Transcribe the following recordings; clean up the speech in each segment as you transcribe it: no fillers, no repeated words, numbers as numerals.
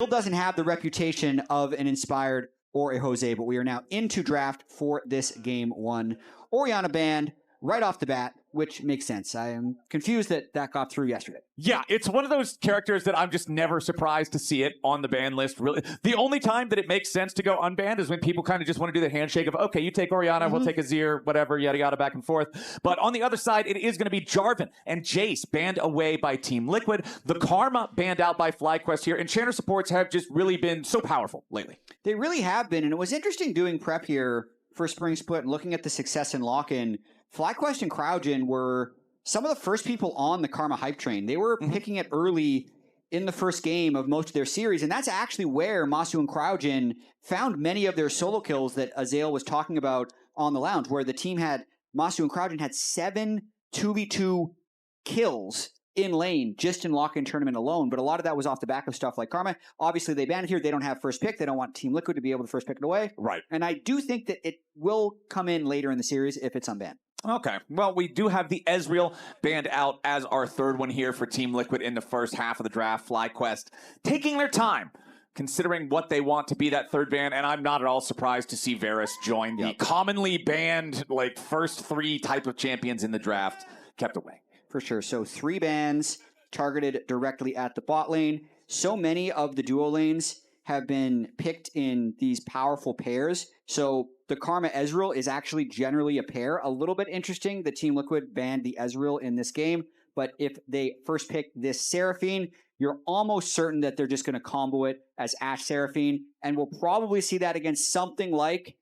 Still doesn't have the reputation of an Inspired or a Jose, but we are now into draft for this game one. Orianna banned right off the bat, which makes sense. I am confused that that got through yesterday. Yeah, it's one of those characters that I'm just never surprised to see it on the ban list. Really, the only time that it makes sense to go unbanned is when people kind of just want to do the handshake of, okay, you take Orianna, we'll take Azir, whatever, yada yada, back and forth. But on the other side, it is going to be Jarvan and Jace banned away by Team Liquid. The Karma banned out by FlyQuest here, and Chanter supports have just really been so powerful lately. They really have been, and it was interesting doing prep here for Spring Split and looking at the success in lock-in. FlyQuest and Cryogen were some of the first people on the Karma hype train. They were picking it early in the first game of most of their series, and that's actually where Massu and Cryogen found many of their solo kills that Azael was talking about on the lounge, where the team had, Massu and Cryogen had 7 2v2 kills in lane just in lock-in tournament alone, but a lot of that was off the back of stuff like Karma. Obviously, they banned it here. They don't have first pick. They don't want Team Liquid to be able to first pick it away. Right. And I do think that it will come in later in the series if it's unbanned. Okay, well, we do have the Ezreal banned out as our third one here for Team Liquid in the first half of the draft. FlyQuest taking their time, considering what they want to be that third ban, and I'm not at all surprised to see Varus join the commonly banned, like, first 3 type of champions in the draft kept away. For sure. So 3 bans targeted directly at the bot lane. So many of the duo lanes have been picked in these powerful pairs. So the Karma Ezreal is actually generally a pair. A little bit interesting, the Team Liquid banned the Ezreal in this game, but if they first pick this Seraphine, you're almost certain that they're just going to combo it as Ashe Seraphine, and we'll probably see that against something like,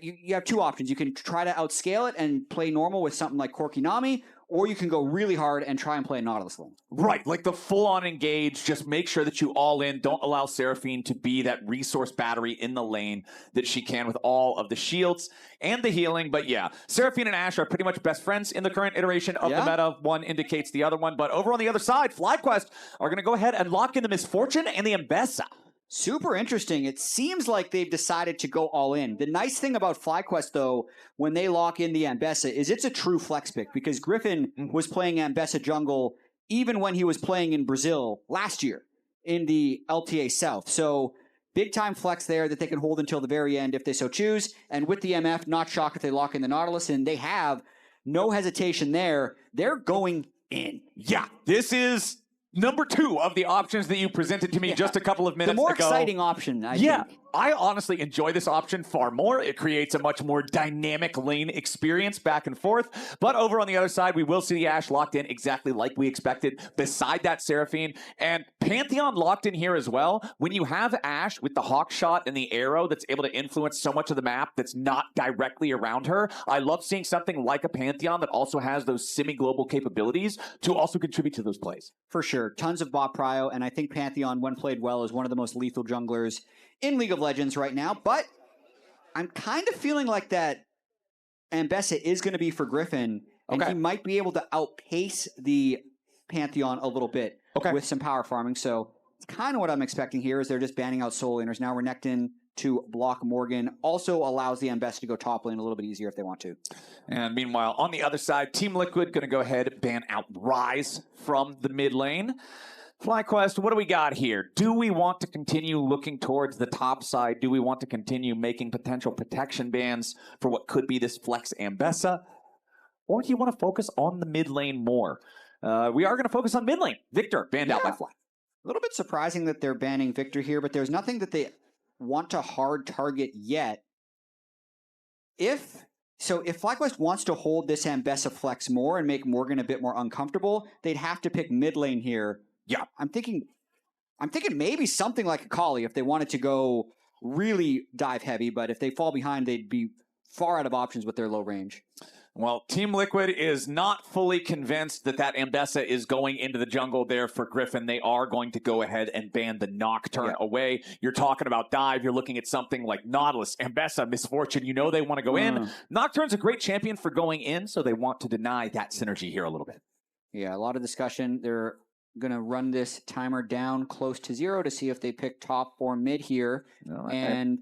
you have 2 options. You can try to outscale it and play normal with something like Corki Nami, or you can go really hard and try and play a Nautilus lane. Right, like the full-on engage, just make sure that you all in, don't allow Seraphine to be that resource battery in the lane that she can with all of the shields and the healing. But yeah, Seraphine and Ashe are pretty much best friends in the current iteration of the meta. One indicates the other one, but over on the other side, FlyQuest are going to go ahead and lock in the Misfortune and the Ambessa. Super interesting. It seems like they've decided to go all in. The nice thing about FlyQuest, though, when they lock in the Ambessa, is it's a true flex pick, because Gryffin was playing Ambessa jungle even when he was playing in Brazil last year in the LTA South. So big time flex there that they can hold until the very end if they so choose. And with the MF, not shocked if they lock in the Nautilus, and they have no hesitation there. They're going in. Yeah, this is number 2 of the options that you presented to me just a couple of minutes ago. The more exciting option, I think. I honestly enjoy this option far more. It creates a much more dynamic lane experience back and forth. But over on the other side, we will see the Ashe locked in exactly like we expected beside that Seraphine. And Pantheon locked in here as well. When you have Ashe with the hawk shot and the arrow that's able to influence so much of the map that's not directly around her, I love seeing something like a Pantheon that also has those semi-global capabilities to also contribute to those plays. For sure. Tons of bot prio, and I think Pantheon, when played well, is one of the most lethal junglers in League of Legends right now, but I'm kind of feeling like that Ambessa is going to be for Gryffin, and he might be able to outpace the Pantheon a little bit with some power farming, so it's kind of what I'm expecting here, is they're just banning out solo laners. Now Renekton to block Morgan also allows the Ambessa to go top lane a little bit easier if they want to. And meanwhile, on the other side, Team Liquid going to go ahead and ban out Ryze from the mid lane. FlyQuest, what do we got here? Do we want to continue looking towards the top side? Do we want to continue making potential protection bans for what could be this flex Ambessa? Or do you want to focus on the mid lane more? We are going to focus on mid lane. Victor, banned out by Fly. A little bit surprising that they're banning Victor here, but there's nothing that they want to hard target yet. If FlyQuest wants to hold this Ambessa flex more and make Morgan a bit more uncomfortable, they'd have to pick mid lane here. Yeah, I'm thinking maybe something like a Kali if they wanted to go really dive heavy, but if they fall behind, they'd be far out of options with their low range. Well, Team Liquid is not fully convinced that that Ambessa is going into the jungle there for Gryffin. They are going to go ahead and ban the Nocturne away. You're talking about dive. You're looking at something like Nautilus, Ambessa, Misfortune. You know they want to go in. Nocturne's a great champion for going in, so they want to deny that synergy here a little bit. Yeah, a lot of discussion. They're going to run this timer down close to 0 to see if they pick top or mid here. And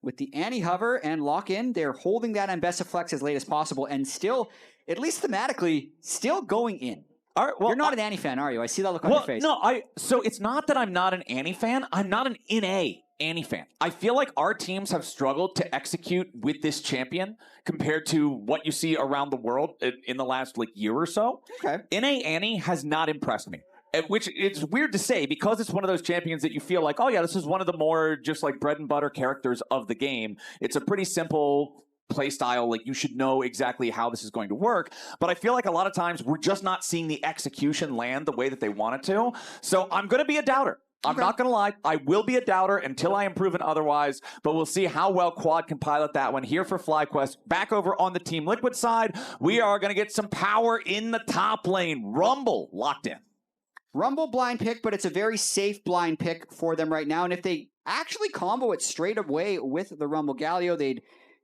with the anti-hover and lock-in, they're holding that Ambessa flex as late as possible and still, at least thematically, still going in. All right, well, You're not an Annie fan, are you? I see that look on your face. No, so it's not that I'm not an Annie fan. I'm not an NA Annie fan. I feel like our teams have struggled to execute with this champion compared to what you see around the world in the last year or so. Okay. NA Annie has not impressed me. Which it's weird to say because it's one of those champions that you feel like, oh yeah, this is one of the more just bread and butter characters of the game. It's a pretty simple play style. You should know exactly how this is going to work. But I feel like a lot of times we're just not seeing the execution land the way that they want it to. So I'm going to be a doubter. I'm not going to lie. I will be a doubter until I am proven otherwise, but we'll see how well Quad can pilot that one here for FlyQuest. Back over on the Team Liquid side, we are going to get some power in the top lane. Rumble locked in. Rumble blind pick, but it's a very safe blind pick for them right now. And if they actually combo it straight away with the Rumble Galio, they'd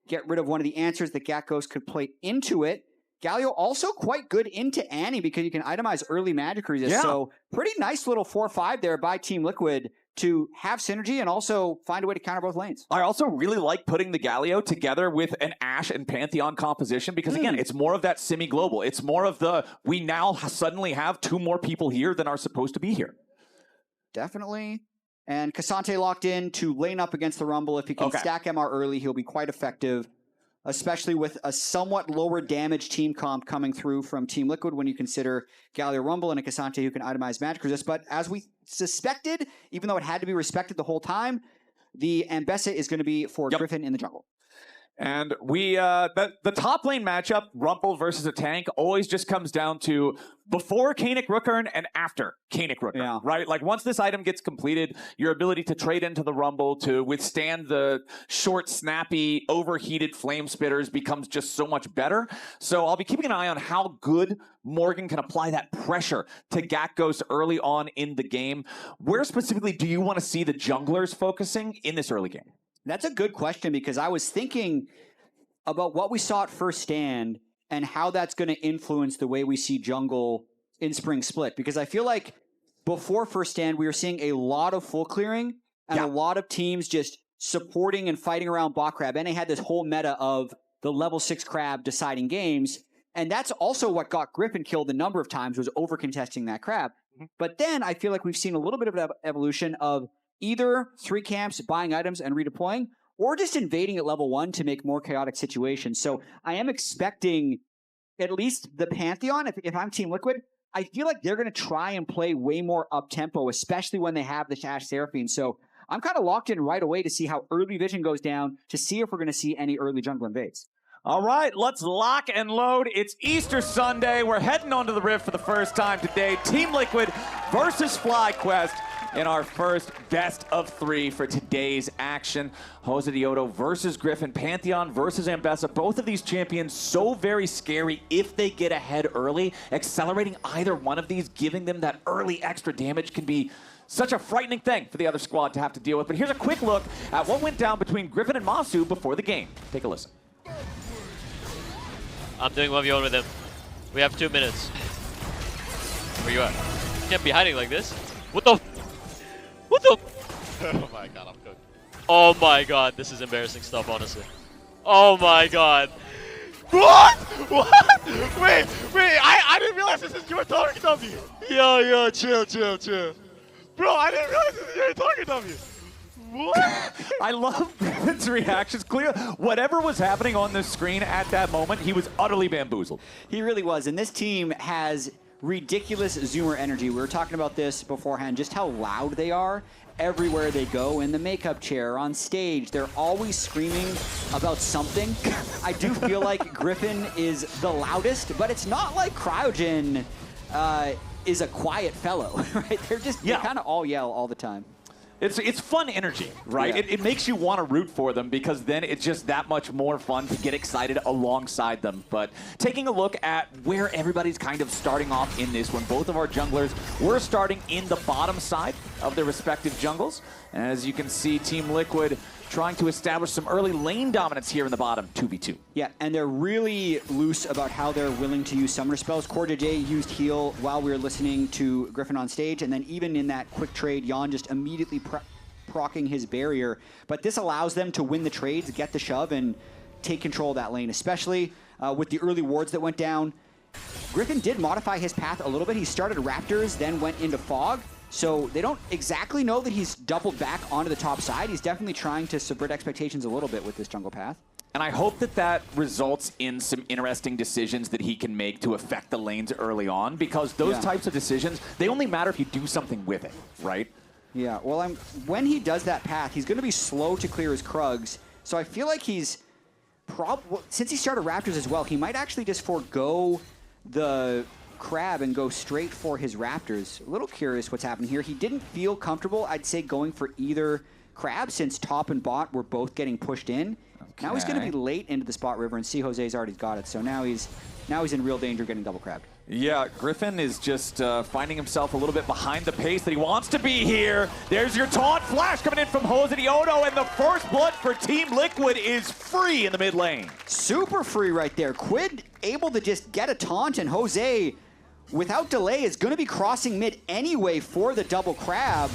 get rid of one of the answers that Gakgos could play into it. Galio also quite good into Annie because you can itemize early magic resist. Yeah. So pretty nice little 4-5 there by Team Liquid to have synergy and also find a way to counter both lanes. I also really like putting the Galio together with an Ashe and Pantheon composition because, again, it's more of that semi-global. It's more of the, we now suddenly have 2 more people here than are supposed to be here. Definitely. And K'Sante locked in to lane up against the Rumble. If he can stack MR early, he'll be quite effective, especially with a somewhat lower damage team comp coming through from Team Liquid when you consider Galio Rumble and a K'Sante who can itemize magic resist. But as we suspected, even though it had to be respected the whole time, the Ambessa is going to be for Gryffin in the jungle. And we, the top lane matchup, Rumble versus a tank, always just comes down to before Kaenic Rookern and after Kaenic Rookern, right? Once this item gets completed, your ability to trade into the Rumble to withstand the short, snappy, overheated flame spitters becomes just so much better. So I'll be keeping an eye on how good Morgan can apply that pressure to Gakgos early on in the game. Where specifically do you want to see the junglers focusing in this early game? That's a good question because I was thinking about what we saw at First Stand and how that's going to influence the way we see jungle in Spring Split. Because I feel like before First Stand, we were seeing a lot of full clearing and a lot of teams just supporting and fighting around bot crab. And they had this whole meta of the level 6 crab deciding games. And that's also what got Gryffin killed a number of times, was over contesting that crab. But then I feel like we've seen a little bit of an evolution of either 3 camps buying items and redeploying, or just invading at level 1 to make more chaotic situations. So I am expecting at least the Pantheon, if I'm Team Liquid, I feel like they're going to try and play way more up-tempo, especially when they have the Ashe Seraphine. So I'm kind of locked in right away to see how early vision goes down, to see if we're going to see any early jungle invades. All right, let's lock and load. It's Easter Sunday. We're heading onto the Rift for the first time today. Team Liquid versus FlyQuest in our first best of 3 for today's action. Josedeodo versus Gryffin, Pantheon versus Ambessa. Both of these champions so very scary if they get ahead early. Accelerating either one of these, giving them that early extra damage can be such a frightening thing for the other squad to have to deal with. But here's a quick look at what went down between Gryffin and Massu before the game. Take a listen. I'm doing 1v1 with him. We have 2 minutes. Where you at? You can't be hiding like this. What the? What the? Oh my god, I'm cooked. Oh my god, this is embarrassing stuff, honestly. Oh my god. What? What? Wait, I didn't realize this is your target W. Yo, chill. Bro, I didn't realize this is your target W. What? I love Griffin's reactions. Clear. Whatever was happening on the screen at that moment, he was utterly bamboozled. He really was. And this team has ridiculous zoomer energy. We were talking about this beforehand, just how loud they are everywhere they go. In the makeup chair, on stage, they're always screaming about something. I do feel like Gryffin is the loudest, but it's not like Cryogen is a quiet fellow, right? They're just they kind of all yell all the time. It's fun energy, right? Yeah. It makes you want to root for them because then it's just that much more fun to get excited alongside them. But taking a look at where everybody's kind of starting off in this one, both of our junglers were starting in the bottom side of their respective jungles. And as you can see, Team Liquid trying to establish some early lane dominance here in the bottom, 2v2. Yeah, and they're really loose about how they're willing to use summoner spells. CoreJJ used heal while we were listening to Gryffin on stage, and then even in that quick trade, Yeon just immediately proccing his barrier. But this allows them to win the trades, get the shove, and take control of that lane, especially with the early wards that went down. Gryffin did modify his path a little bit. He started Raptors, then went into Fog. So they don't exactly know that he's doubled back onto the top side. He's definitely trying to subvert expectations a little bit with this jungle path. And I hope that that results in some interesting decisions that he can make to affect the lanes early on, because those types of decisions, they only matter if you do something with it, right? Yeah, well, when he does that path, he's going to be slow to clear his Krugs. So I feel like he's since he started Raptors as well, he might actually just forego the Crab and go straight for his Raptors. A little curious what's happening here. He didn't feel comfortable, I'd say, going for either Crab since top and bot were both getting pushed in. Okay. Now he's going to be late into the spot river, and see Jose's already got it. So now he's in real danger getting double crabbed. Yeah, Gryffin is just finding himself a little bit behind the pace that he wants to be here. There's your taunt flash coming in from Josedeodo, and the first blood for Team Liquid is free in the mid lane. Super free right there. Quid able to just get a taunt, and Jose, without delay, is going to be crossing mid anyway for the double crab.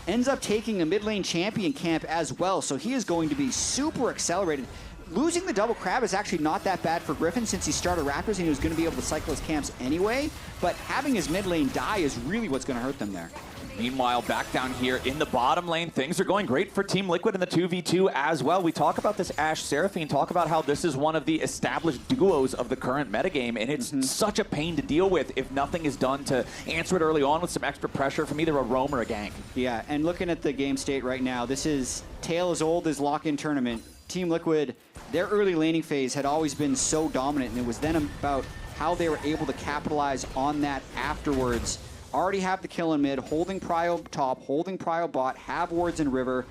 Ends up taking a mid lane champion camp as well, so he is going to be super accelerated. Losing the double crab is actually not that bad for Gryffin since he started Raptors and he was going to be able to cycle his camps anyway, but having his mid lane die is really what's going to hurt them there. Meanwhile, back down here in the bottom lane, things are going great for Team Liquid in the 2v2 as well. We talk about this Ashe Seraphine, talk about how this is one of the established duos of the current metagame, and it's such a pain to deal with if nothing is done to answer it early on with some extra pressure from either a roam or a gank. Yeah, and looking at the game state right now, this is tale as old as lock-in tournament. Team Liquid, their early laning phase had always been so dominant, and it was then about how they were able to capitalize on that afterwards. Already have the kill in mid, holding Prio top, holding Prio bot, have wards in river.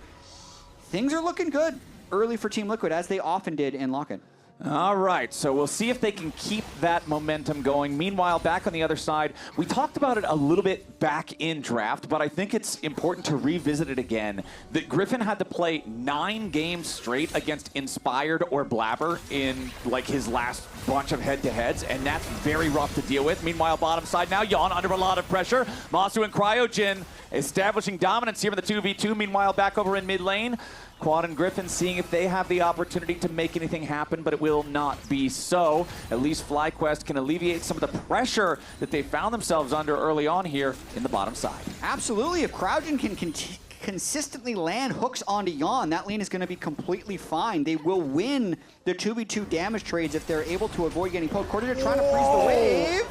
Things are looking good early for Team Liquid, as they often did in lock-in. All right, so we'll see if they can keep that momentum going. Meanwhile, back on the other side, we talked about it a little bit back in draft, but I think it's important to revisit it again, that Gryffin had to play 9 games straight against Inspired or Blabber in like his last bunch of head-to-heads, and that's very rough to deal with. Meanwhile, bottom side now, Yeon under a lot of pressure. Massu and Cryogen establishing dominance here in the 2v2. Meanwhile, back over in mid lane, Quad and Gryffin seeing if they have the opportunity to make anything happen, but it will not be so. At least FlyQuest can alleviate some of the pressure that they found themselves under early on here in the bottom side. Absolutely. If Cryogen can consistently land hooks onto Yeon, that lane is going to be completely fine. They will win the 2v2 damage trades if they're able to avoid getting poked. CoreJJ trying to freeze the wave.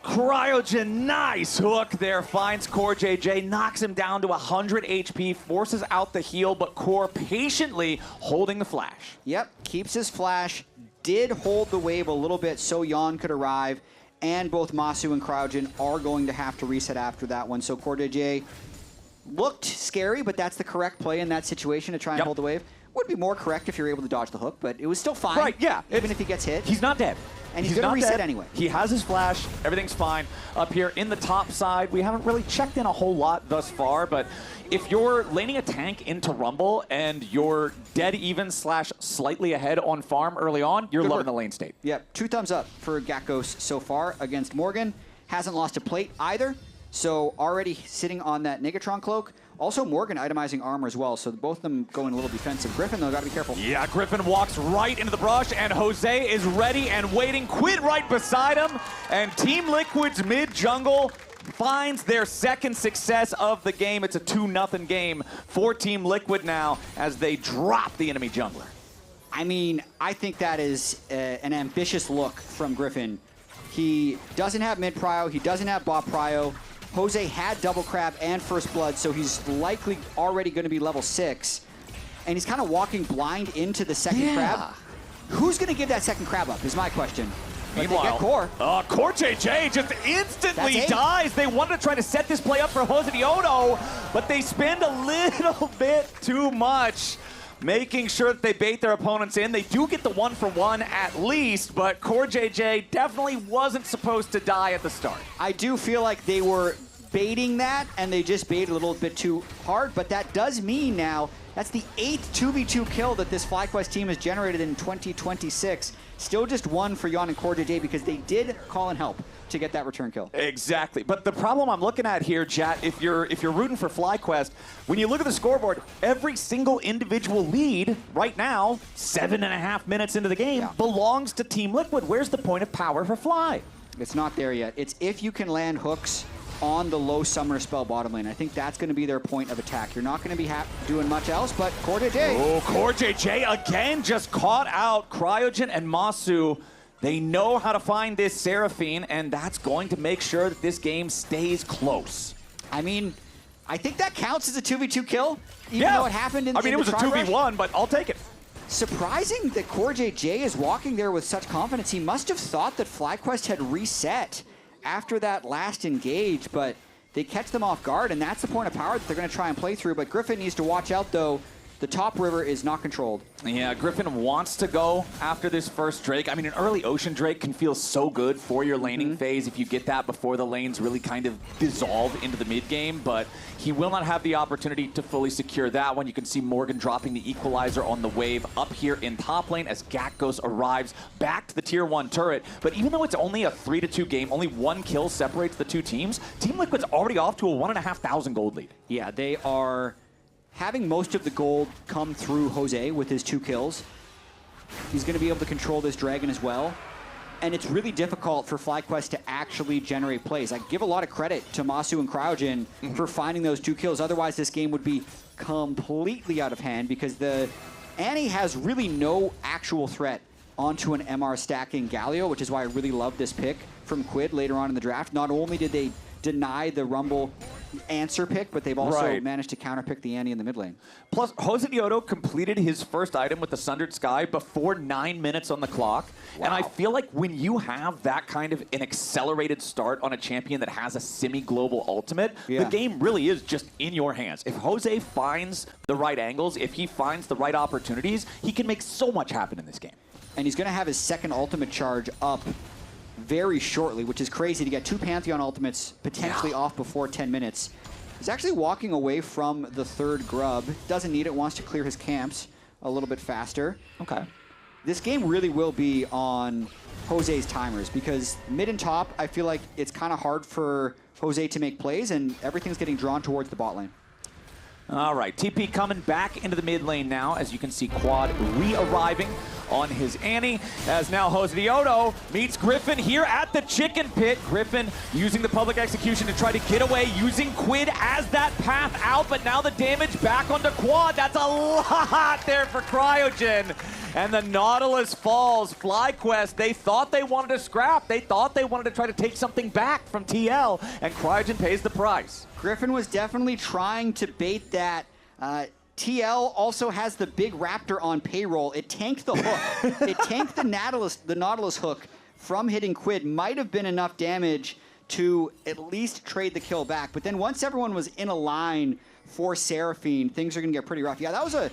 Cryogen, nice hook there, finds CoreJJ, knocks him down to 100 HP, forces out the heal, but Core patiently holding the flash. Yep, keeps his flash, did hold the wave a little bit so Yeon could arrive, and both Massu and Cryogen are going to have to reset after that one. So CoreJJ looked scary, but that's the correct play in that situation to try and hold the wave. Would be more correct if you're able to dodge the hook, but it was still fine. Right, yeah. Even if he gets hit. He's not dead. And he's going to reset anyway. He has his flash. Everything's fine. Up here in the top side, we haven't really checked in a whole lot thus far, but if you're laning a tank into Rumble and you're dead even / slightly ahead on farm early on, you're loving the lane state. Yep, 2 thumbs up for Gakgos so far against Morgan. Hasn't lost a plate either, so already sitting on that Negatron cloak. Also, Morgan itemizing armor as well, so both of them going a little defensive. Gryffin, though, got to be careful. Yeah, Gryffin walks right into the brush, and Jose is ready and waiting. Quid right beside him, and Team Liquid's mid-jungle finds their second success of the game. It's a 2-0 game for Team Liquid now as they drop the enemy jungler. I mean, I think that is an ambitious look from Gryffin. He doesn't have mid-prio, he doesn't have bot prio. Jose had double crab and first blood, so he's likely already going to be level 6. And he's kind of walking blind into the second crab. Who's going to give that second crab up is my question. Meanwhile, they get Core. CoreJJ just instantly dies. They wanted to try to set this play up for Josedeodo, but they spend a little bit too much making sure that they bait their opponents in. They do get the 1-for-1 at least, but CoreJJ definitely wasn't supposed to die at the start. I do feel like they were baiting that, and they just baited a little bit too hard, but that does mean now that's the 8th 2v2 kill that this FlyQuest team has generated in 2026. Still just 1 for Yeon and CoreJJ because they did call in help. to get that return kill. Exactly. But the problem I'm looking at here, Jat, if you're rooting for FlyQuest, when you look at the scoreboard, every single individual lead right now, 7.5 minutes into the game, belongs to Team Liquid. Where's the point of power for Fly? It's not there yet. It's if you can land hooks on the low summoner spell bottom lane. I think that's going to be their point of attack. You're not going to be doing much else, but CoreJJ. Oh, CoreJJ again just caught out Cryogen and Massu. They know how to find this Seraphine, and that's going to make sure that this game stays close. I mean, I think that counts as a 2v2 kill, even though it happened in it was a 2v1, but I'll take it. Surprising that CoreJJ is walking there with such confidence. He must have thought that FlyQuest had reset after that last engage, but they catch them off guard, and that's the point of power that they're going to try and play through. But Gryffin needs to watch out, though. The top river is not controlled. Yeah, Gryffin wants to go after this first Drake. I mean, an early Ocean Drake can feel so good for your laning phase if you get that before the lanes really kind of dissolve into the mid game, but he will not have the opportunity to fully secure that one. You can see Morgan dropping the equalizer on the wave up here in top lane as Gakgos arrives back to the tier 1 turret. But even though it's only a 3-2 game, only one kill separates the two teams, Team Liquid's already off to a 1,500 gold lead. Yeah, they are having most of the gold come through Jose with his 2 kills. He's going to be able to control this dragon as well. And it's really difficult for FlyQuest to actually generate plays. I give a lot of credit to Massu and Cryogen for finding those 2 kills. Otherwise, this game would be completely out of hand because the Annie has really no actual threat onto an MR stacking Galio, which is why I really love this pick from Quid later on in the draft. Not only did they deny the Rumble answer pick, but they've also managed to counterpick the Annie in the mid lane. Plus, Josedeodo completed his first item with the Sundered Sky before 9 minutes on the clock. Wow. And I feel like when you have that kind of an accelerated start on a champion that has a semi-global ultimate, the game really is just in your hands. If Jose finds the right angles, if he finds the right opportunities, he can make so much happen in this game. And he's going to have his second ultimate charge up very shortly, which is crazy to get 2 Pantheon ultimates potentially off before 10 minutes. He's actually walking away from the 3rd grub. Doesn't need it, wants to clear his camps a little bit faster. Okay. This game really will be on Jose's timers because mid and top, I feel like it's kind of hard for Jose to make plays and everything's getting drawn towards the bot lane. All right, TP coming back into the mid lane now. As you can see, Quad re-arriving on his Annie, as now Josedeodo meets Gryffin here at the chicken pit. Gryffin using the public execution to try to get away, using Quid as that path out, but now the damage back onto Quad. That's a lot there for Cryogen. And the Nautilus falls. FlyQuest, they thought they wanted to scrap. They thought they wanted to try to take something back from TL, and Cryogen pays the price. Gryffin was definitely trying to bait that. TL also has the big raptor on payroll. It tanked the hook. It tanked the Nautilus hook from hitting Quid. Might have been enough damage to at least trade the kill back. But then once everyone was in a line for Seraphine, things are going to get pretty rough. Yeah, that was a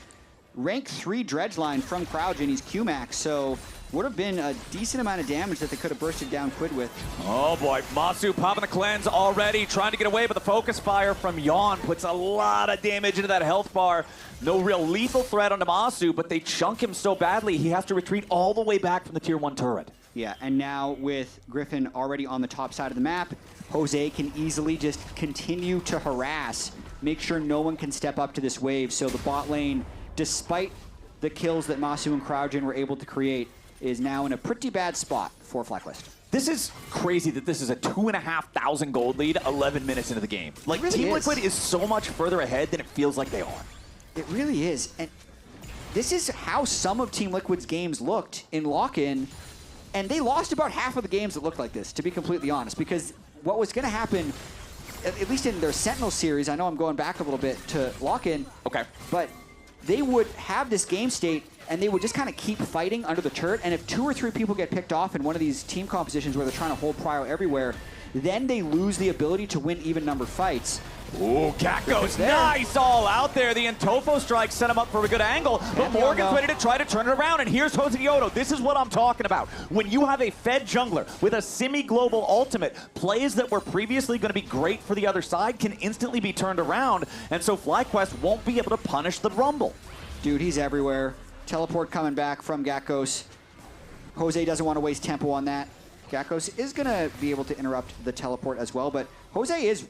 rank 3 dredge line from Cryogen. He's Q-Max, so would have been a decent amount of damage that they could have bursted down Quid with. Oh boy, Massu popping the cleanse already, trying to get away, but the focus fire from Yeon puts a lot of damage into that health bar. No real lethal threat onto Massu, but they chunk him so badly, he has to retreat all the way back from the tier 1 turret. Yeah, and now with Gryffin already on the top side of the map, Jose can easily just continue to harass, make sure no one can step up to this wave, so the bot lane, despite the kills that Massu and Cryogen were able to create, is now in a pretty bad spot for FlyQuest. This is crazy that this is a 2,500 gold lead 11 minutes into the game. Like, really Team Liquid is so much further ahead than it feels like they are. It really is. And this is how some of Team Liquid's games looked in lock-in, and they lost about half of the games that looked like this, to be completely honest, because what was going to happen, at least in their Sentinel series, I know I'm going back a little bit to lock-in, but they would have this game state and they would just kind of keep fighting under the turret, and if 2 or 3 people get picked off in one of these team compositions where they're trying to hold prio everywhere, then they lose the ability to win even-numbered fights. Ooh, Gakgos, nice all out there. The Intofo strike set him up for a good angle, but Morgan's ready to try to turn it around, and here's Josedeodo. This is what I'm talking about. When you have a fed jungler with a semi-global ultimate, plays that were previously going to be great for the other side can instantly be turned around, and so FlyQuest won't be able to punish the Rumble. Dude, he's everywhere. Teleport coming back from Gakgos. Jose doesn't want to waste tempo on that. Gakgos is going to be able to interrupt the teleport as well, but Jose is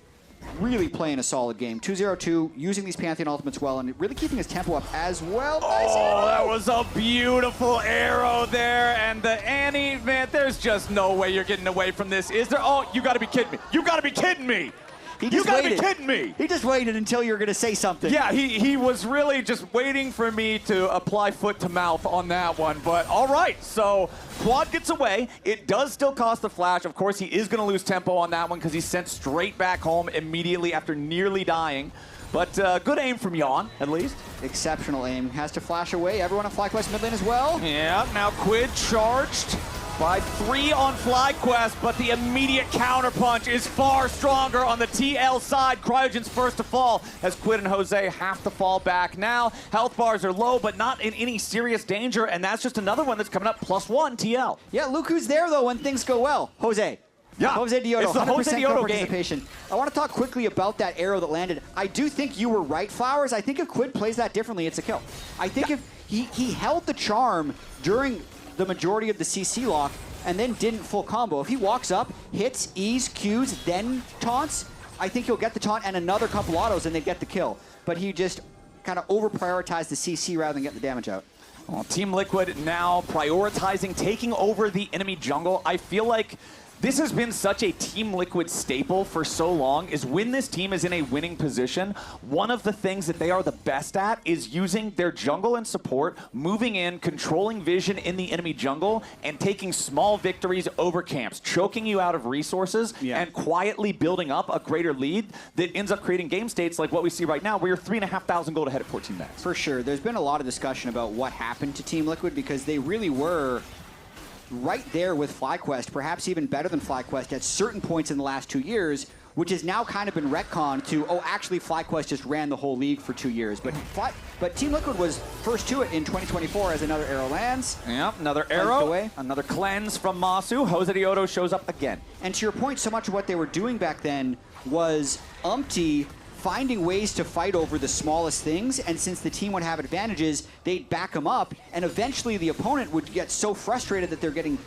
really playing a solid game. 2-0-2, using these Pantheon ultimates well, and really keeping his tempo up as well. Oh, that was a beautiful arrow there, and the Annie, man, there's just no way you're getting away from this, is there? Oh, you gotta be kidding me. You gotta be kidding me. You gotta be kidding me! He just waited until you were gonna say something. Yeah, he was really just waiting for me to apply foot to mouth on that one, but all right, so Quad gets away. It does still cost the flash. Of course, he is gonna lose tempo on that one because he's sent straight back home immediately after nearly dying. But good aim from Yeon, at least. Exceptional aim. Has to flash away. Everyone on FlyQuest mid lane as well. Yeah, now Quid charged by 3 on FlyQuest, but the immediate counterpunch is far stronger on the TL side. Cryogen's first to fall as Quid and Jose have to fall back now. Health bars are low, but not in any serious danger, and that's just another one that's coming up +1 TL. Yeah, look who's there, though, when things go well. Jose. Yeah, Josedeodo, it's the 100% Josedeodo participation. game. I want to talk quickly about that arrow that landed. I do think you were right, Flowers. I think if Quid plays that differently, it's a kill. I think if he held the charm during the majority of the CC lock and then didn't full combo. If he walks up, hits, E's, Qs, then taunts, I think he'll get the taunt and another couple autos and they get the kill. But he just kind of over-prioritized the CC rather than getting the damage out. Well, Team Liquid now prioritizing taking over the enemy jungle. I feel like this has been such a Team Liquid staple for so long, is when this team is in a winning position, one of the things that they are the best at is using their jungle and support, moving in, controlling vision in the enemy jungle, and taking small victories over camps, choking you out of resources, and quietly building up a greater lead that ends up creating game states like what we see right now, where you're 3,500 gold ahead at 14 minutes. For sure. There's been a lot of discussion about what happened to Team Liquid because they really were right there with FlyQuest, perhaps even better than FlyQuest at certain points in the last 2 years, which has now kind of been retconned to, oh, actually FlyQuest just ran the whole league for 2 years. But Team Liquid was first to it in 2024 as another arrow lands. Yep, another arrow, another cleanse from Massu. Josedeodo shows up again. And to your point, so much of what they were doing back then was umpty finding ways to fight over the smallest things, and since the team would have advantages, they'd back them up, and eventually the opponent would get so frustrated that they're getting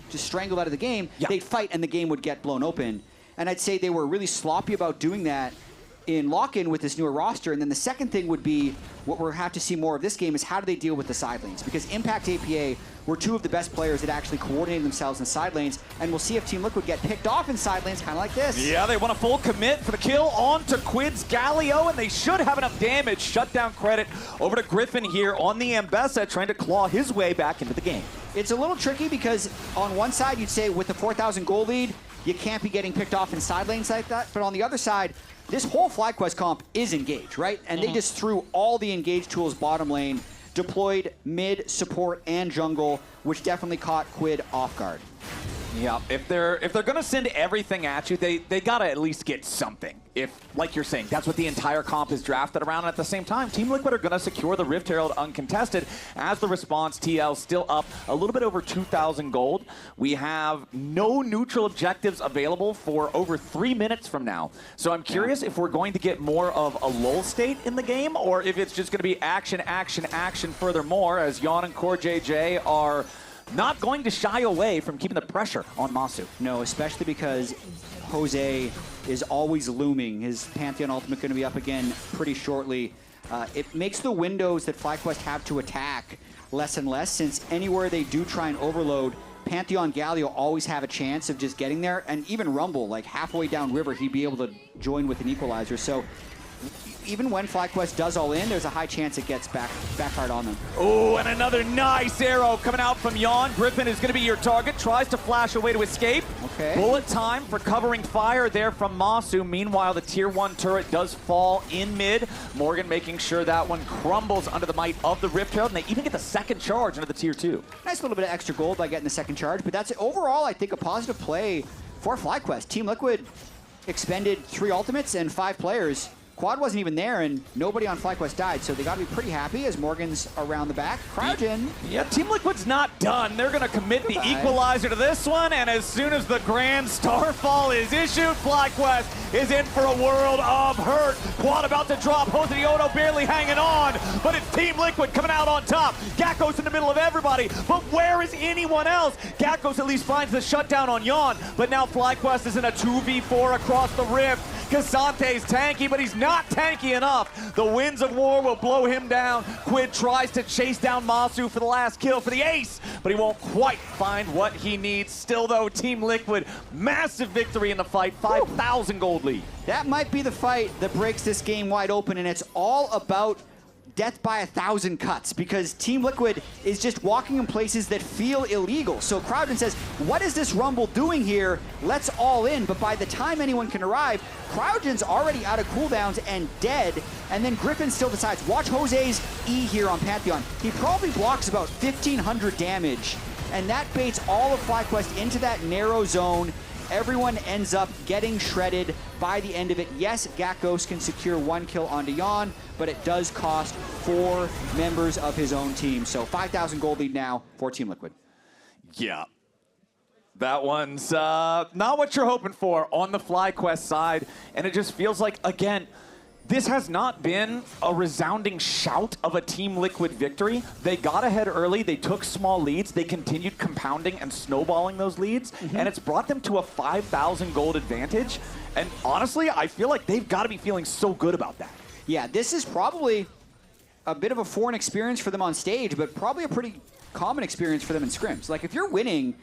just strangled out of the game, they'd fight and the game would get blown open. And I'd say they were really sloppy about doing that in lock-in with this newer roster. And then the second thing would be, what we'll have to see more of this game is how do they deal with the side lanes? Because Impact APA were two of the best players that actually coordinated themselves in side lanes, and we'll see if Team Liquid get picked off in side lanes, kind of like this. Yeah, they want a full commit for the kill onto Quid's Galio, and they should have enough damage. Shutdown credit over to Gryffin here on the Ambessa, trying to claw his way back into the game. It's a little tricky because on one side, you'd say with the 4,000 gold lead, you can't be getting picked off in side lanes like that, but on the other side, this whole FlyQuest comp is engaged, right? And they just threw all the engaged tools bottom lane, deployed mid, support, and jungle, which definitely caught Quid off guard. Yeah, if they're gonna send everything at you, they gotta at least get something. If, like you're saying, that's what the entire comp is drafted around. And at the same time, Team Liquid are gonna secure the Rift Herald uncontested. As the response, TL still up a little bit over 2,000 gold. We have no neutral objectives available for over 3 minutes from now. So I'm curious if we're going to get more of a lull state in the game, or if it's just gonna be action, action, action furthermore, as Yeon and CoreJJ are not going to shy away from keeping the pressure on Massu. No, especially because Jose is always looming. His Pantheon ultimate going to be up again pretty shortly. It makes the windows that FlyQuest have to attack less and less, since anywhere they do try and overload, Pantheon Galio always have a chance of just getting there, and even Rumble, like halfway down river, he'd be able to join with an equalizer. So even when FlyQuest does all in, there's a high chance it gets backfired on them. Oh, and another nice arrow coming out from Yeon. Gryffin is going to be your target. Tries to flash away to escape. Okay. Bullet time for covering fire there from Massu. Meanwhile, the tier 1 turret does fall in mid. Morgan making sure that one crumbles under the might of the Rift Herald, and they even get the second charge under the tier 2. Nice little bit of extra gold by getting the second charge, but that's it. Overall, I think a positive play for FlyQuest. Team Liquid expended 3 ultimates and 5 players Quad wasn't even there, and nobody on FlyQuest died, so they got to be pretty happy as Morgan's around the back. Cryogen. Yeah, Team Liquid's not done. They're going to commit the equalizer to this one, and as soon as the Grand Starfall is issued, FlyQuest is in for a world of hurt. Quad about to drop. Josedeodo barely hanging on, but it's Team Liquid coming out on top. Gakgos in the middle of everybody, but where is anyone else? Gakgos at least finds the shutdown on Yeon, but now FlyQuest is in a 2v4 across the rift. Casante's tanky, but he's not tanky enough. The winds of war will blow him down. Quid tries to chase down Massu for the last kill for the ace, but he won't quite find what he needs. Still though, Team Liquid, massive victory in the fight, 5,000 gold lead. That might be the fight that breaks this game wide open, and it's all about death by 1,000 cuts, because Team Liquid is just walking in places that feel illegal. So Cryogen says, what is this Rumble doing here? Let's all in. But by the time anyone can arrive, Cryogen's already out of cooldowns and dead. And then Gryffin still decides, watch Jose's E here on Pantheon. He probably blocks about 1,500 damage. And that baits all of FlyQuest into that narrow zone. Everyone ends up getting shredded by the end of it. Yes, Gakgos can secure 1 kill onto Yeon, but it does cost 4 members of his own team. So 5,000 gold lead now for Team Liquid. Yeah. That one's not what you're hoping for on the FlyQuest side. And it just feels like, again, this has not been a resounding shout of a Team Liquid victory. They got ahead early, they took small leads, they continued compounding and snowballing those leads, and it's brought them to a 5,000 gold advantage. And honestly, I feel like they've got to be feeling so good about that. Yeah, this is probably a bit of a foreign experience for them on stage, but probably a pretty common experience for them in scrims. Like, if you're winning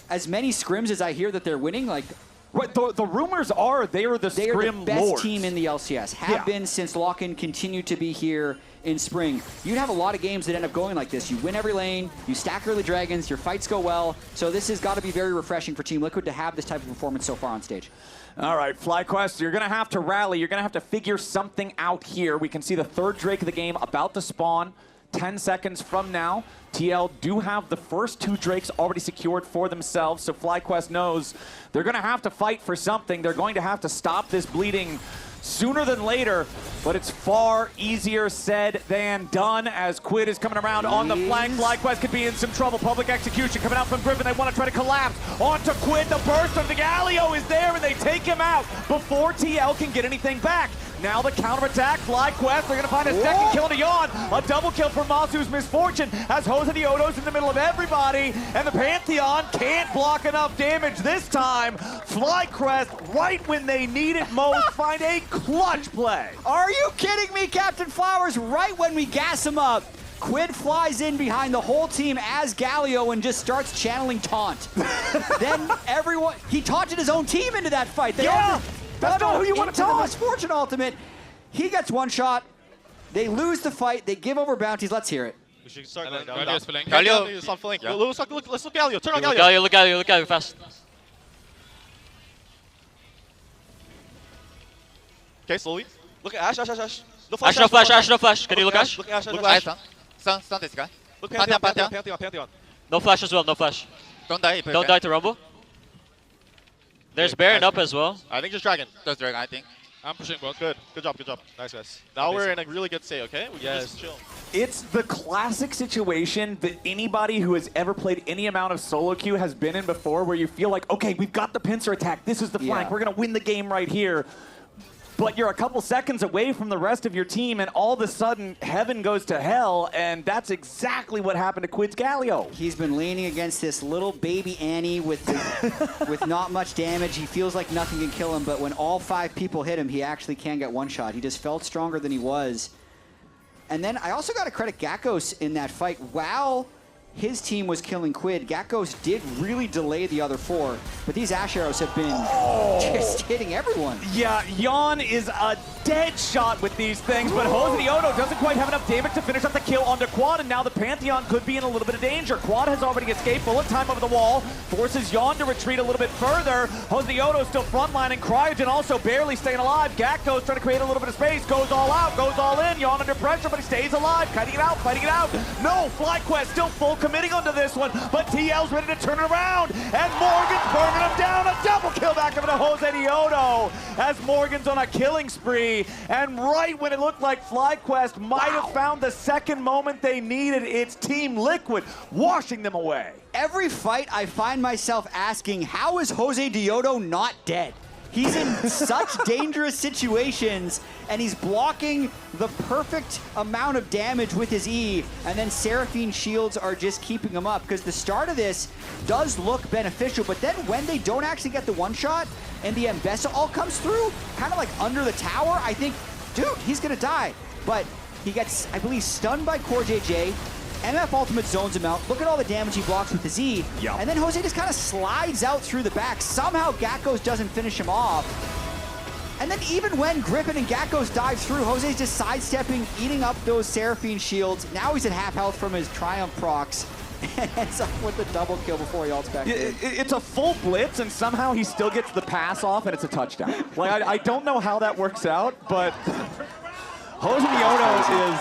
as many scrims as I hear that they're winning, like, Right, the rumors are they are the scrim best lords. team in the LCS. Have been since lock-in, continue to be here in spring. You'd have a lot of games that end up going like this. You win every lane, you stack early dragons, your fights go well. So this has got to be very refreshing for Team Liquid to have this type of performance so far on stage. All right, FlyQuest, you're going to have to rally. You're going to have to figure something out here. We can see the third Drake of the game about to spawn. 10 seconds from now, TL do have the first 2 Drakes already secured for themselves, so FlyQuest knows they're going to have to fight for something. They're going to have to stop this bleeding sooner than later, but it's far easier said than done as Quid is coming around on the flank. FlyQuest could be in some trouble. Public execution coming out from Gryffin. They want to try to collapse onto Quid. The burst of the Galio is there, and they take him out before TL can get anything back. Now the counterattack, FlyQuest, they're going to find a second kill to Yeon. A double kill for Massu's misfortune as Josedeodo's in the middle of everybody, and the Pantheon can't block enough damage this time. FlyQuest, right when they need it most, find a clutch play. Are you kidding me, Captain Flowers? Right when we gas him up, Quid flies in behind the whole team as Galio and just starts channeling taunt. Then everyone, he taunted his own team into that fight. That's not who you want to toss. Fortune Ultimate. He gets one shot. They lose the fight. They give over bounties. Let's hear it. We should start going Galio down. is flanking. Galio is on flank. Yeah. Let's look Galio. Turn on Look Galio. Look Galio, fast. Okay, slowly. Look at Ashe. No Ashe, no flash. Can you look Ashe? Look at Ashe. Look at Ashe. Stun this guy. Look Pantheon. No flash as well, no flash. Don't die. Don't die to Rumble. There's Baron up as well. I think just Dragon. Just Dragon, I think. I'm pushing both. Good job. Nice, guys. Now we're in a really good state, okay? We can just chill. It's the classic situation that anybody who has ever played any amount of solo queue has been in before, where you feel like, okay, we've got the pincer attack. This is the flank. We're going to win the game right here. But you're a couple seconds away from the rest of your team, and all of a sudden, heaven goes to hell, and that's exactly what happened to Quid's Galio. He's been leaning against this little baby Annie with not much damage. He feels like nothing can kill him, but when all 5 people hit him, he actually can get one shot. He just felt stronger than he was. And then I also got to credit Gakgos in that fight. While his team was killing Quid, Gakgos did really delay the other 4, but these Ashe arrows have been just hitting everyone. Yeah, Yeon is a dead shot with these things, but Josedeodo doesn't quite have enough damage to finish up the kill onto Quad, and now the Pantheon could be in a little bit of danger. Quad has already escaped, bullet time over the wall, forces Yeon to retreat a little bit further. Josedeodo still frontlining, Cryogen also barely staying alive. Gakgos trying to create a little bit of space, goes all out, goes all in. Yeon under pressure, but he stays alive, fighting it out. No, FlyQuest still full committing onto this one, but TL's ready to turn it around, and Morgan's burning him down. A double kill back up to Josedeodo as Morgan's on a killing spree, and right when it looked like FlyQuest might have found the second moment they needed, it's Team Liquid washing them away. Every fight I find myself asking, how is Josedeodo not dead? He's in such dangerous situations, and he's blocking the perfect amount of damage with his E, and then Seraphine shields are just keeping him up, because the start of this does look beneficial, but then when they don't actually get the one shot, and the Ambessa all comes through, kind of like under the tower, I think, dude, he's gonna die. But he gets, I believe, stunned by CoreJJ. MF ultimate zones him out. Look at all the damage he blocks with his E. Yep. And then Jose just kind of slides out through the back. Somehow Gakgos doesn't finish him off. And then even when Gryffin and Gakgos dive through, Jose's just sidestepping, eating up those Seraphine shields. Now he's at half health from his Triumph procs. And ends up with a double kill before he ults back in. It's a full blitz, and somehow he still gets the pass off, and it's a touchdown. Like, I don't know how that works out, but Josedeodo is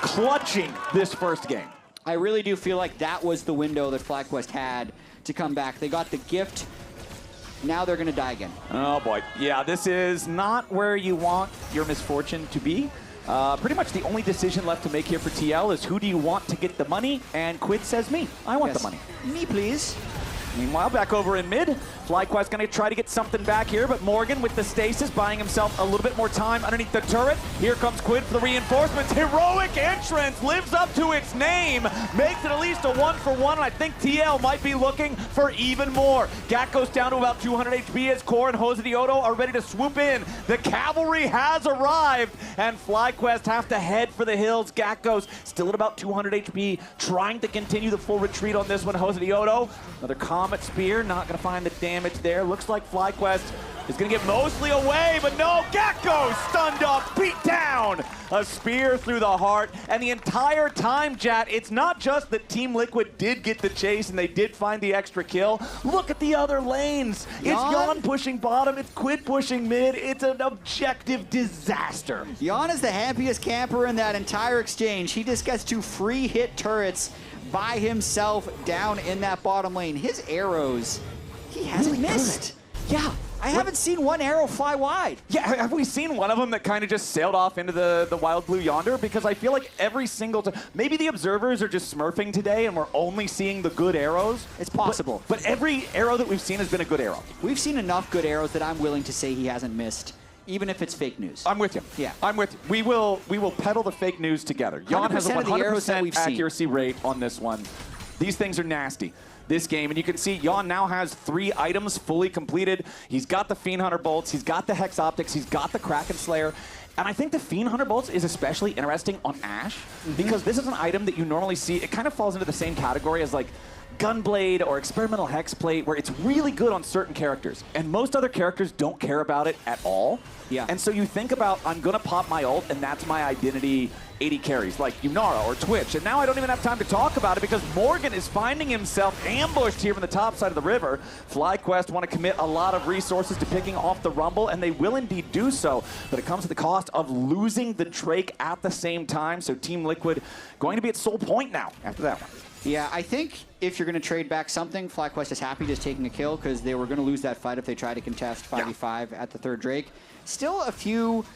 clutching this first game. I really do feel like that was the window that FlyQuest had to come back. They got the gift. Now they're going to die again. Oh, boy. Yeah, this is not where you want your misfortune to be. Pretty much the only decision left to make here for TL is who do you want to get the money? And Quid says me. I want the money. Me, please. Meanwhile, back over in mid, FlyQuest going to try to get something back here, but Morgan with the stasis buying himself a little bit more time underneath the turret. Here comes Quid for the reinforcements. Heroic entrance lives up to its name, makes it at least a 1-for-1, and I think TL might be looking for even more. Gakgos down to about 200 HP as Core and Josedeodo are ready to swoop in. The cavalry has arrived, and FlyQuest have to head for the hills. Gakgos still at about 200 HP, trying to continue the full retreat on this one. Josedeodo, another Comet Spear, not going to find the damage there. Looks like FlyQuest is going to get mostly away, but no, Gakgos stunned up, beat down. A spear through the heart, and the entire time, chat, it's not just that Team Liquid did get the chase and they did find the extra kill. Look at the other lanes. It's Yeon pushing bottom, it's Quid pushing mid. It's an objective disaster. Yeon is the happiest camper in that entire exchange. He just gets to free hit turrets by himself down in that bottom lane. His arrows, he hasn't missed. Yeah. I haven't seen one arrow fly wide. Yeah, have we seen one of them that kind of just sailed off into the wild blue yonder? Because I feel like every single time, maybe the observers are just smurfing today and we're only seeing the good arrows. It's possible. But every arrow that we've seen has been a good arrow. We've seen enough good arrows that I'm willing to say he hasn't missed, even if it's fake news. I'm with you. Yeah. I'm with you. We will peddle the fake news together. Yeon has a 100% accuracy rate on this one. These things are nasty. This game, and you can see Yeon now has 3 items fully completed. He's got the Fiend Hunter bolts, he's got the Hex Optics, he's got the Kraken Slayer, and I think the Fiend Hunter bolts is especially interesting on Ashe because this is an item that you normally see. It kind of falls into the same category as like Gunblade or Experimental Hexplate, where it's really good on certain characters, and most other characters don't care about it at all. Yeah. And so you think about, I'm gonna pop my ult, and that's my identity 80 carries, like Yunara or Twitch. And now I don't even have time to talk about it because Morgan is finding himself ambushed here from the top side of the river. FlyQuest want to commit a lot of resources to picking off the Rumble, and they will indeed do so, but it comes at the cost of losing the Drake at the same time. So Team Liquid going to be at sole point now after that one. Yeah, I think if you're going to trade back something, FlyQuest is happy just taking a kill because they were going to lose that fight if they tried to contest 5v5 at the third Drake. Still a few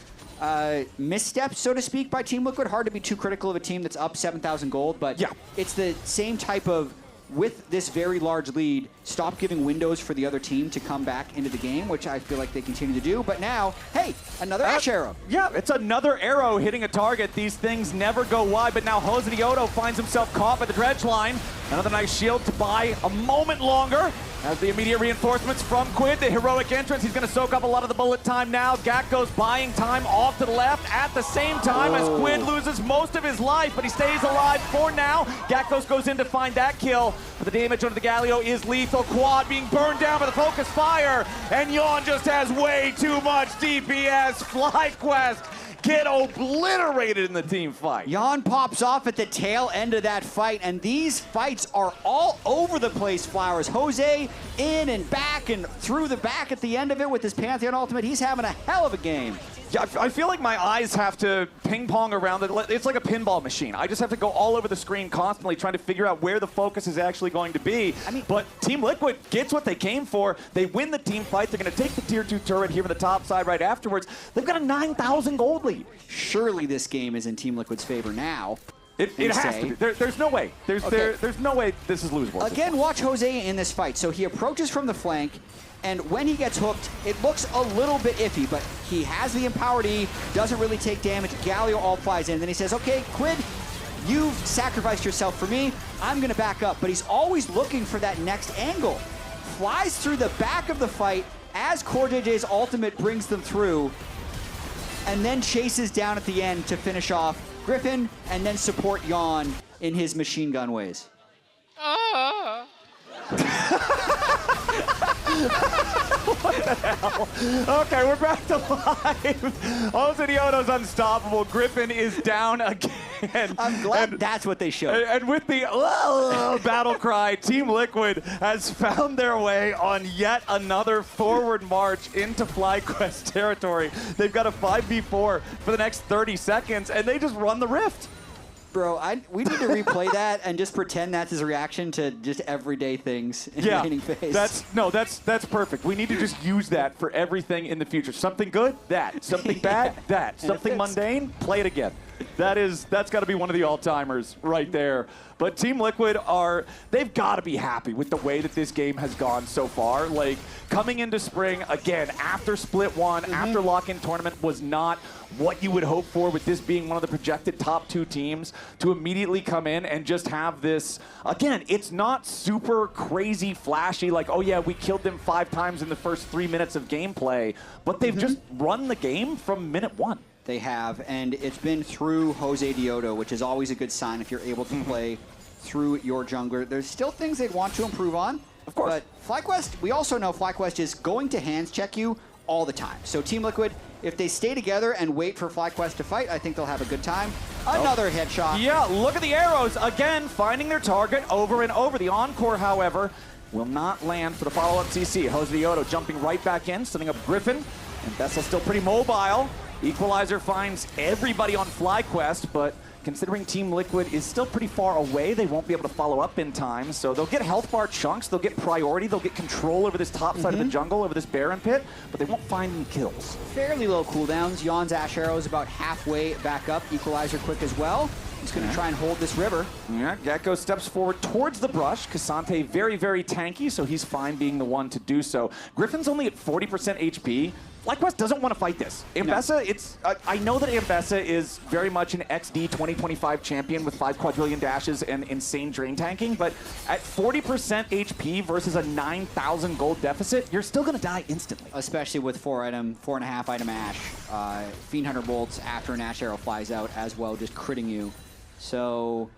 missteps, so to speak, by Team Liquid. Hard to be too critical of a team that's up 7,000 gold, but it's the same type of, with this very large lead, stop giving windows for the other team to come back into the game, which I feel like they continue to do. But now, hey, another Ashe arrow. Yeah, it's another arrow hitting a target. These things never go wide, but now Josedeodo finds himself caught by the dredge line. Another nice shield to buy a moment longer. As the immediate reinforcements from Quid, the heroic entrance, he's going to soak up a lot of the bullet time now. Gakgos buying time off to the left at the same time as Quid loses most of his life, but he stays alive for now. Gakgos goes in to find that kill, but the damage onto the Galio is lethal. Quad being burned down by the focus fire, and Yeon just has way too much DPS. FlyQuest get obliterated in the team fight. Yeon pops off at the tail end of that fight, and these fights are all over the place, Flowers. Jose in and back and through the back at the end of it with his Pantheon ultimate. He's having a hell of a game. Yeah, I feel like my eyes have to ping pong around it. It's like a pinball machine. I just have to go all over the screen constantly trying to figure out where the focus is actually going to be. But Team Liquid gets what they came for. They win the team fight. They're going to take the tier 2 turret here from the top side right afterwards. They've got a 9,000 gold lead. Surely this game is in Team Liquid's favor now. It has to be. There's no way. There's no way this is losable. Again, watch Jose in this fight. So he approaches from the flank, and when he gets hooked, it looks a little bit iffy, but he has the empowered E, doesn't really take damage. Galio all flies in, and then he says, okay, Quid, you've sacrificed yourself for me. I'm going to back up. But he's always looking for that next angle. Flies through the back of the fight as CoreJJ's ultimate brings them through, and then chases down at the end to finish off Gryffin and then support Yeon in his machine gun ways. What the hell? Okay, we're back to live. Josedeodo's unstoppable. Gryffin is down again. I'm glad that's what they showed. And with the battle cry, Team Liquid has found their way on yet another forward march into FlyQuest territory. They've got a 5v4 for the next 30 seconds, and they just run the rift. Bro, we need to replay that and just pretend that's his reaction to just everyday things in Raining Phase. That's perfect. We need to just use that for everything in the future. Something good, that. Something bad, that. Something mundane, play it again. That's got to be one of the all-timers right there. But Team Liquid they've got to be happy with the way that this game has gone so far. Like, coming into spring, again, after Split 1, after Lock-In Tournament was not what you would hope for with this being one of the projected top 2 teams, to immediately come in and just have this, again, it's not super crazy flashy, like, oh yeah, we killed them 5 times in the first 3 minutes of gameplay, but they've just run the game from minute 1. They have, and it's been through Josedeodo, which is always a good sign if you're able to play through your jungler. There's still things they'd want to improve on, of course. But FlyQuest, we also know FlyQuest is going to hands check you all the time. So Team Liquid, if they stay together and wait for FlyQuest to fight, I think they'll have a good time. Another headshot. Yeah, look at the arrows. Again, finding their target over and over. The Encore, however, will not land for the follow-up CC. Josedeodo jumping right back in, setting up Gryffin. Ambessa still pretty mobile. Equalizer finds everybody on FlyQuest, but considering Team Liquid is still pretty far away, they won't be able to follow up in time. So they'll get health bar chunks, they'll get priority, they'll get control over this top side of the jungle, over this Baron pit, but they won't find any kills. Fairly low cooldowns. Yeon's Ashe arrow is about halfway back up. Equalizer quick as well. He's going to try and hold this river. Yeah, Gakgos steps forward towards the brush. Cassante very, very tanky, so he's fine being the one to do so. Griffin's only at 40% HP. FlyQuest doesn't want to fight this. Ambessa, I know that Ambessa is very much an XD 2025 champion with 5 quadrillion dashes and insane drain tanking, but at 40% HP versus a 9,000 gold deficit, you're still going to die instantly. Especially with 4.5 item Ashe. Fiend Hunter bolts after an Ashe arrow flies out as well, just critting you. So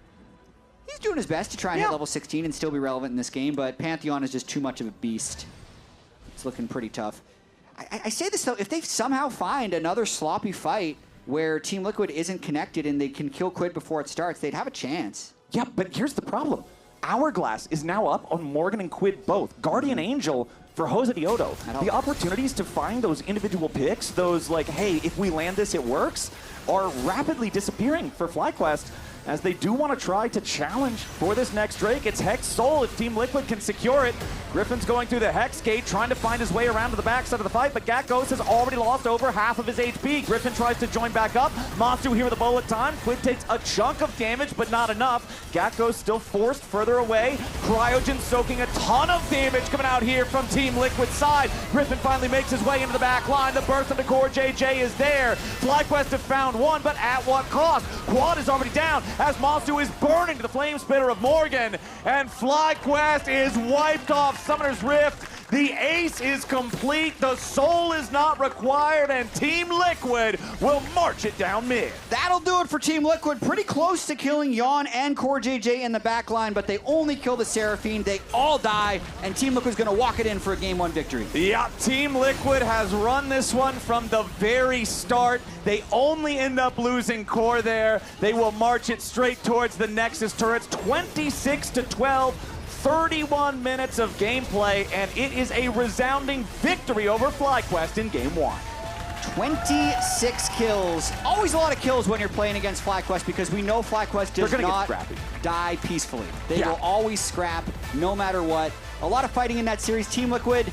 he's doing his best to try and hit level 16 and still be relevant in this game, but Pantheon is just too much of a beast. It's looking pretty tough. I say this though, if they somehow find another sloppy fight where Team Liquid isn't connected and they can kill Quid before it starts, they'd have a chance. Yeah, but here's the problem. Hourglass is now up on Morgan and Quid both. Guardian Angel for Josedeodo. The opportunities to find those individual picks, those like, hey, if we land this, it works, are rapidly disappearing for FlyQuest, as they do want to try to challenge for this next Drake. It's Hex Soul if Team Liquid can secure it. Griffin's going through the Hex Gate, trying to find his way around to the backside of the fight, but Gakgos has already lost over half of his HP. Gryffin tries to join back up. Massu here with a bullet time. Quid takes a chunk of damage, but not enough. Gakgos still forced further away. Cryogen soaking a ton of damage coming out here from Team Liquid's side. Gryffin finally makes his way into the back line. The burst into CoreJJ is there. FlyQuest have found one, but at what cost? Quad is already down as Massu is burning to the flame spitter of Morgan, and FlyQuest is wiped off Summoner's Rift. The ace is complete, the soul is not required, and Team Liquid will march it down mid. That'll do it for Team Liquid. Pretty close to killing Yeon and CoreJJ in the back line, but they only kill the Seraphine. They all die, and Team Liquid's gonna walk it in for a Game 1 victory. Yeah, Team Liquid has run this one from the very start. They only end up losing core there. They will march it straight towards the Nexus turrets, 26-12. 31 minutes of gameplay, and it is a resounding victory over FlyQuest in Game 1. 26 kills. Always a lot of kills when you're playing against FlyQuest because we know FlyQuest does not die peacefully. They will always scrap no matter what. A lot of fighting in that series. Team Liquid